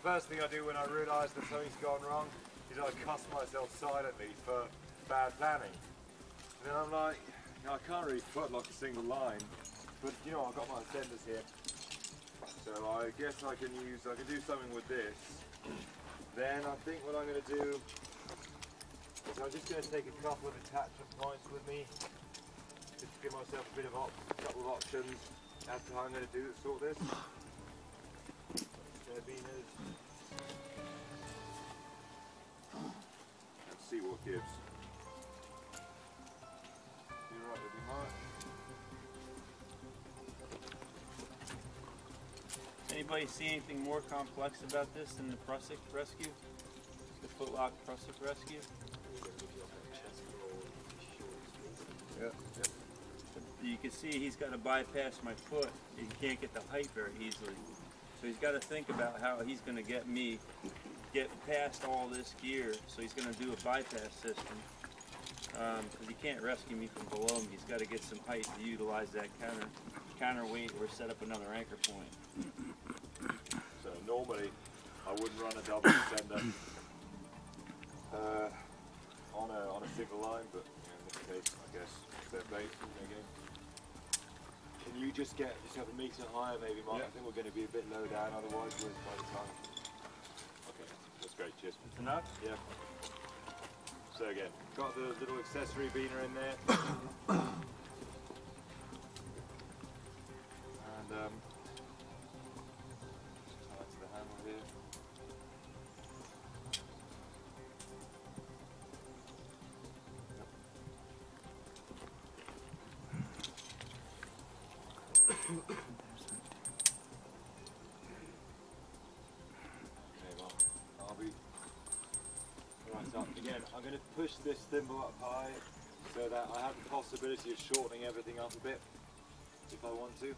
first thing I do when I realise that something's gone wrong is I cuss myself silently for bad planning. And then I'm like, you know, I can't really put like a single line, but you know, I've got my ascenders here. So I guess I can do something with this. Then I think what I'm going to do is I'm just going to take a couple of attachment points with me, just to give myself a bit of couple of options as to how I'm going to sort this. Carabiners. Let's see what gives. You're right with me, Mark. Anybody see anything more complex about this than the Prusik rescue? The footlock Prusik rescue? Yeah. You can see he's got to bypass my foot. He can't get the height very easily. So he's got to think about how he's going to get past all this gear. So he's going to do a bypass system. Because he can't rescue me from below me. He's got to get some height to utilize that counterweight or set up another anchor point. So normally I wouldn't run a double ascender on a single line, but in this case I guess they're bait. Can you just get yourself a metre higher maybe, Mark? Yeah. I think we're going to be a bit low down otherwise by the time. Okay, that's great, cheers. That's enough? Yeah. So again, got the little accessory beaner in there. And tie to the handle here. Again, I'm going to push this thimble up high so that I have the possibility of shortening everything up a bit if I want to.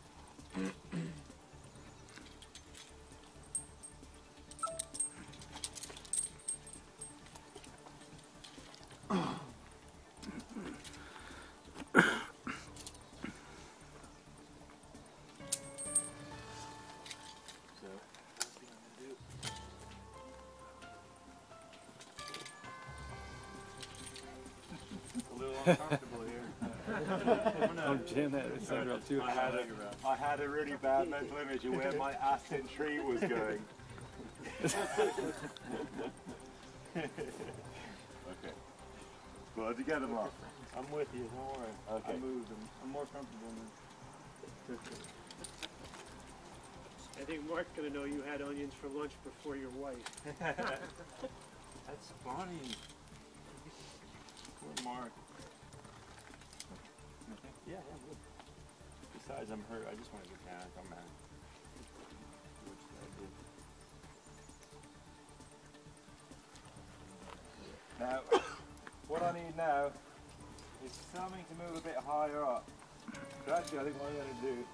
Uncomfortable here. Don't jam that ascender up too. I had a really bad mental image of where my ascent tree was going. Okay. Pull it together, Mark. I'm with you, don't worry. Okay. I moved them. I'm more comfortable now. I think Mark's going to know you had onions for lunch before your wife. That's funny. Poor Mark. Yeah, I'm good. Besides, I'm hurt. I just want to get down. I'm mad. Which I did. Now, what I need now is something to move a bit higher up. So actually, I think what I'm going to do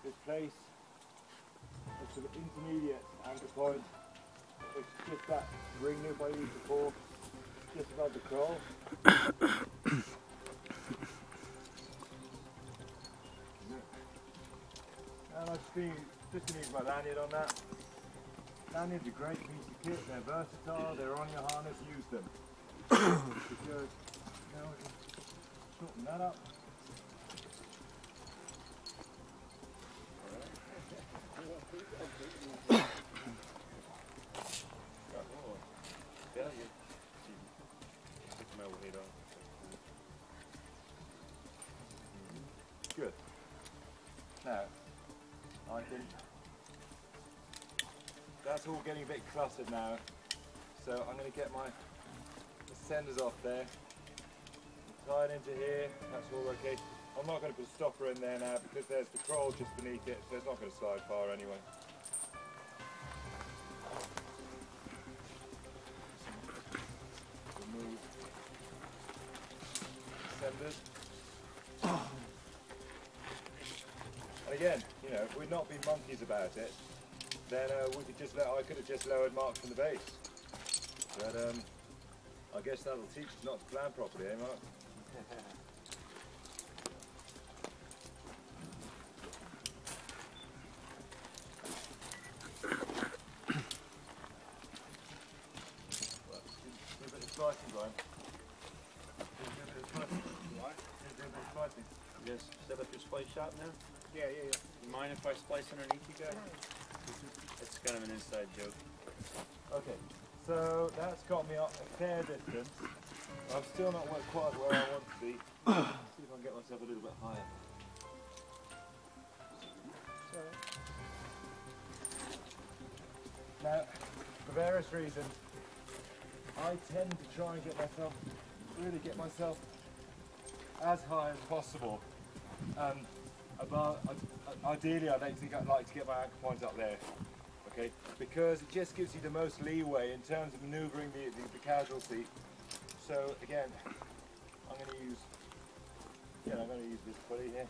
is place a sort of intermediate anchor point, which is just that ring loop I used before, just above the crawl. And I'm just going to use my lanyard on that. Lanyards are a great piece of kit, they're versatile, they're on your harness, use them. Because, you know, shorten that up. Good. Now, I can. That's all getting a bit cluttered now, so I'm going to get my ascenders off there, tie it into here. That's all okay. I'm not going to put a stopper in there now because there's the crawl just beneath it, so it's not going to slide far anyway. Remove ascenders. And again, you know, if we'd not been monkeys about it, then we could just I could have just lowered Mark from the base. But I guess that'll teach us not to plan properly, eh, Mark? splice shop now? Yeah. You mind if I splice underneath you guys? It's kind of an inside joke. Okay, so that's got me up a fair distance. I'm still not quite where I want to be. See if I can get myself a little bit higher. Now, for various reasons, I tend to try and really get myself as high as possible. Ideally, I'd like to get my anchor point up there, okay? Because it just gives you the most leeway in terms of manoeuvring the casualty. So again, I'm going to use this pulley here.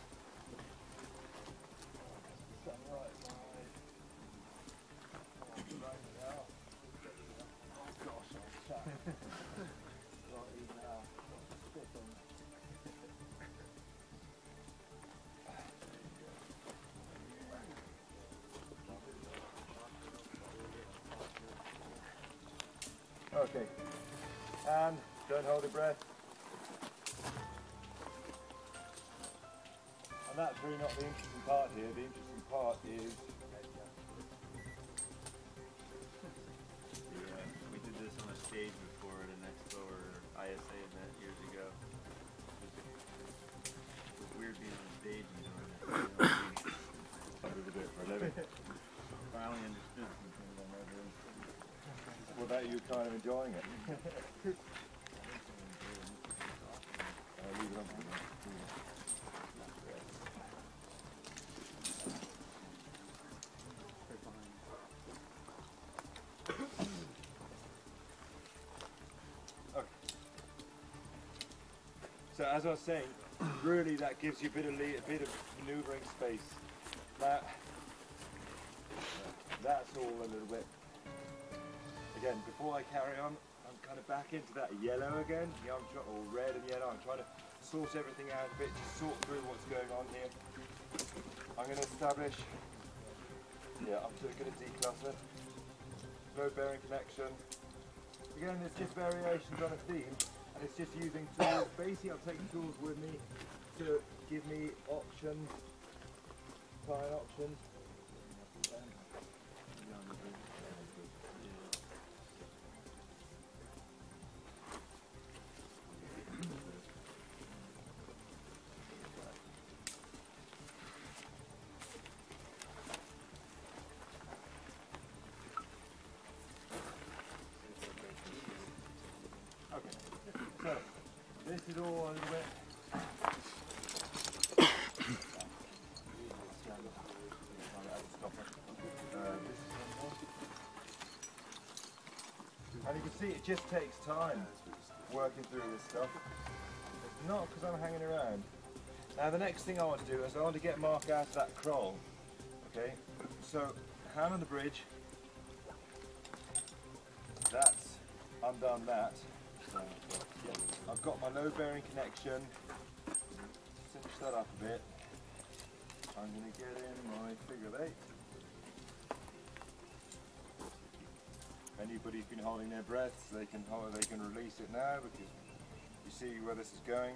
Okay, and don't hold your breath. And that's really not the interesting part here. The interesting part is We did this on a stage before at an expo or ISA event years ago. It was weird being on stage and doing it. a little bit for a living. Finally understood some things I never understood. Well, that you're kind of enjoying it. Leave it on for now. Okay. So as I was saying, really that gives you a bit of manoeuvring space. Now, that's all a little bit. Again, before I carry on, I'm kind of back into that yellow again, or red and yellow. I'm trying to sort everything out a bit, just sort through what's going on here. I'm going to establish, I'm just going to declutter. Load bearing connection. Again, there's just variations on a theme, and it's just using tools. Basically, I'm taking tools with me to give me options, fine options. So, this is all a little bit. And you can see it just takes time working through this stuff. It's not because I'm hanging around. Now the next thing I want to do is I want to get Mark out of that crawl. Okay, so hand on the bridge. That's undone that. So, yeah. I've got my load bearing connection. Cinch that up a bit. I'm going to get in my figure 8. Anybody who's been holding their breaths, they can release it now because you see where this is going.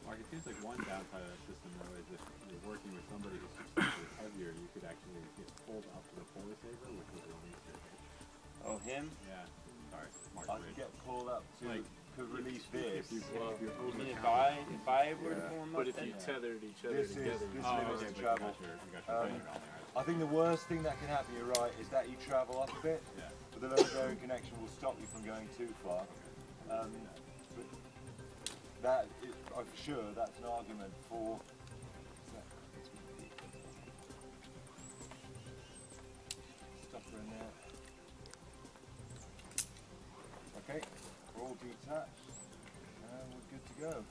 Mark, it seems like one downside of that system though is if you're working with somebody who's substantially heavier, you could actually get pulled up to the pulley saver, which would release your hitch. Oh, him? Yeah. Sorry, Mark. I can get pulled up to release this. If you're I over mean, if counter- I were to pull him up, But if you then- tethered each other This is together, this Oh, limits okay, the but travel. you got your finger on there. I think the worst thing that can happen, you're right, is that you travel up a bit, Yeah. but the load bearing connection will stop you from going too far. But that is, I'm sure that's an argument for. Stopper in there. Okay, we're all detached, and we're good to go.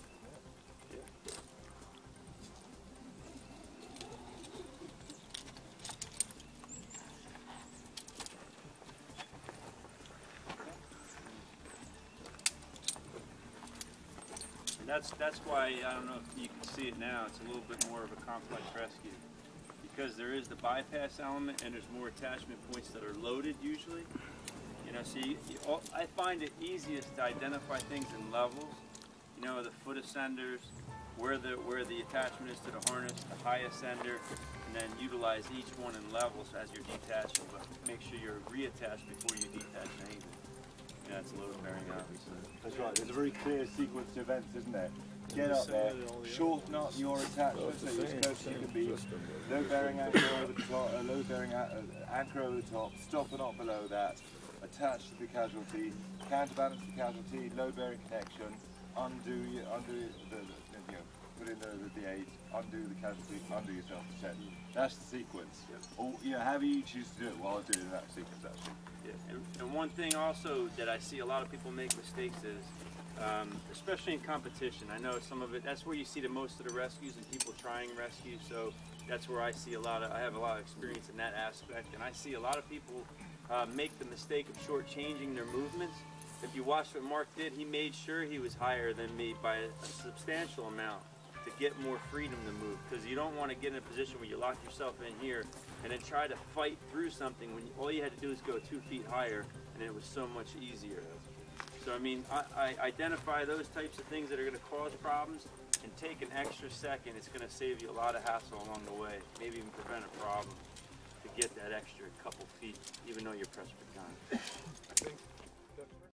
And that's why, I don't know if you can see it now, it's a little bit more of a complex rescue. Because there is the bypass element and there's more attachment points that are loaded usually. know, so I find it easiest to identify things in levels. You know, the foot ascenders, where the attachment is to the harness, the high ascender, and then utilize each one in levels as you're detaching, but make sure you're reattached before you detach anything. Yeah, it's load bearing obviously. That's right, there's a very clear sequence of events, isn't there? Get up there, shorten up your attachment so you're as close as you can be. Low bearing anchor over the top, low bearing anchor over the top, stop and not below that. Attach to the casualty, counterbalance the casualty, low bearing connection, undo the put in the aid, undo the casualty, undo yourself to set. That's the sequence. Or, you know, however you choose to do it while doing that sequence actually. Yeah. And one thing also that I see a lot of people make mistakes is, especially in competition, I know some of it, that's where you see the most of the rescues and people trying rescues, so that's where I see I have a lot of experience in that aspect, and I see a lot of people make the mistake of shortchanging their movements. If you watch what Mark did, he made sure he was higher than me by a substantial amount to get more freedom to move, because you don't want to get in a position where you lock yourself in here and then try to fight through something when all you had to do is go 2 feet higher, and it was so much easier. So I mean, I identify those types of things that are going to cause problems and take an extra second. It's going to save you a lot of hassle along the way, maybe even prevent a problem, to get that extra couple feet, even though you're pressed for time. I think